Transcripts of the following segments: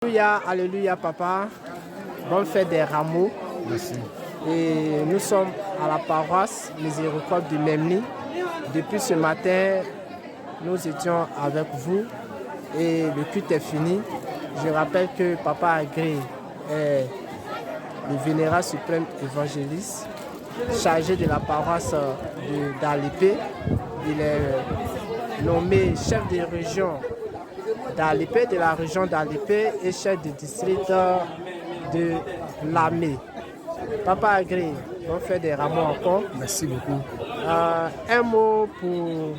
Alléluia, alléluia papa. Bonne fête des rameaux. Merci. Et nous sommes à la paroisse Miséricorde du Memni. Depuis ce matin, nous étions avec vous et le culte est fini. Je rappelle que Papa Agré est le vénérable suprême évangéliste chargé de la paroisse d'Alépé. Il est nommé chef de région d'Alépé, de la région d'Alépé et chef de district de Lamé. Papa Agré, on fait des rameaux encore. Merci beaucoup. Un mot pour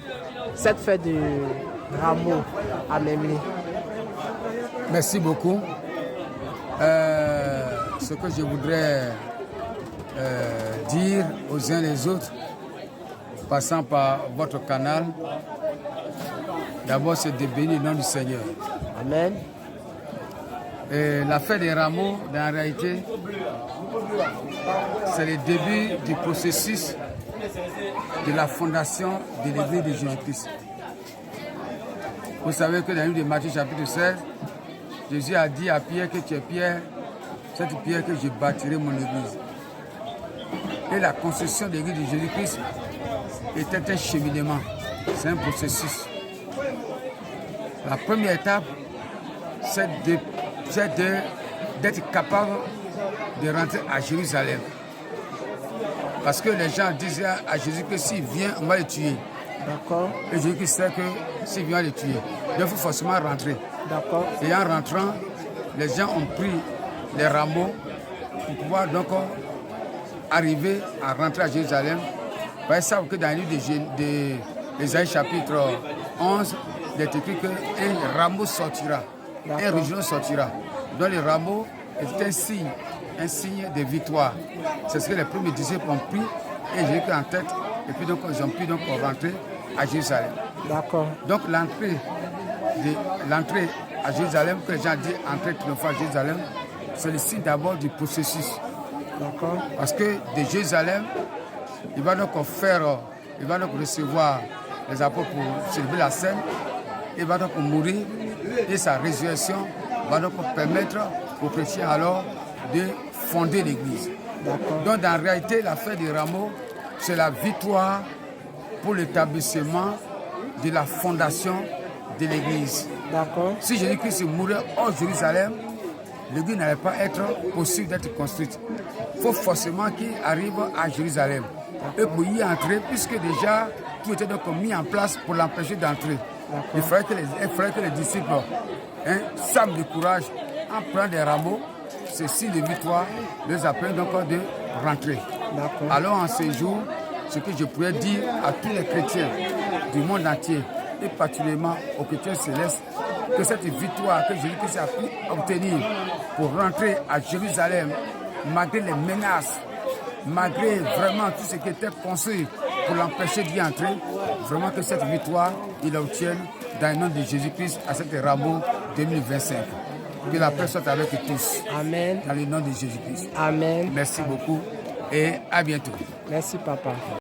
cette fête de rameaux à Memni. Merci beaucoup. Ce que je voudrais dire aux uns et aux autres, passant par votre canal, d'abord c'est de bénir le nom du Seigneur. Amen. Et la fête des rameaux, en réalité, c'est le début du processus de la fondation de l'Église de Jésus-Christ. Vous savez que dans le livre de Matthieu chapitre 16, Jésus a dit à Pierre que tu es Pierre, cette pierre que je bâtirai mon Église. Et la construction de l'Église de Jésus-Christ était un cheminement, c'est un processus. La première étape, c'est d'être capable de rentrer à Jérusalem. Parce que les gens disaient à Jésus que s'il vient, on va le tuer. D'accord. Et Jésus sait que s'il vient, on va le tuer. Donc il faut forcément rentrer. D'accord. Et en rentrant, les gens ont pris les rameaux pour pouvoir donc arriver à rentrer à Jérusalem. Ils savent que dans le livre d'Ésaïe chapitre 11, il est écrit qu'un rameau sortira, un ruisseau sortira. Donc le rameau est un signe de victoire. C'est ce que les premiers disciples ont pris et j'ai pris en tête. Et puis donc ils ont pu donc rentrer à Jérusalem. D'accord. Donc l'entrée à Jérusalem, que les gens disent entrer triomphale à Jérusalem, c'est le signe d'abord du processus. D'accord. Parce que de Jérusalem, il va donc recevoir les apôtres pour célébrer la scène, il va donc mourir et sa résurrection va donc permettre aux chrétiens alors de fonder l'Église. Donc en réalité, la fête des rameaux, c'est la victoire pour l'établissement de la fondation de l'Église. D'accord. Si Jésus-Christ mourait hors Jérusalem, l'Église n'allait pas être possible d'être construite. Il faut forcément qu'il arrive à Jérusalem. Et pour y entrer, puisque déjà tout était donc mis en place pour l'empêcher d'entrer, il fallait que les disciples s'arment du courage en prenant des rameaux. C'est signe de victoire, les appellent donc de rentrer. Alors en ce jour, ce que je pourrais dire à tous les chrétiens du monde entier, et particulièrement aux chrétiens célestes, que cette victoire que Jésus-Christ a pu obtenir pour rentrer à Jérusalem, malgré les menaces, malgré vraiment tout ce qui était construit pour l'empêcher d'y entrer, vraiment que cette victoire, il l'obtienne dans le nom de Jésus-Christ à cette rameau 2025. Que la paix soit avec tous. Amen. Dans le nom de Jésus-Christ. Amen. Merci beaucoup et à bientôt. Merci papa.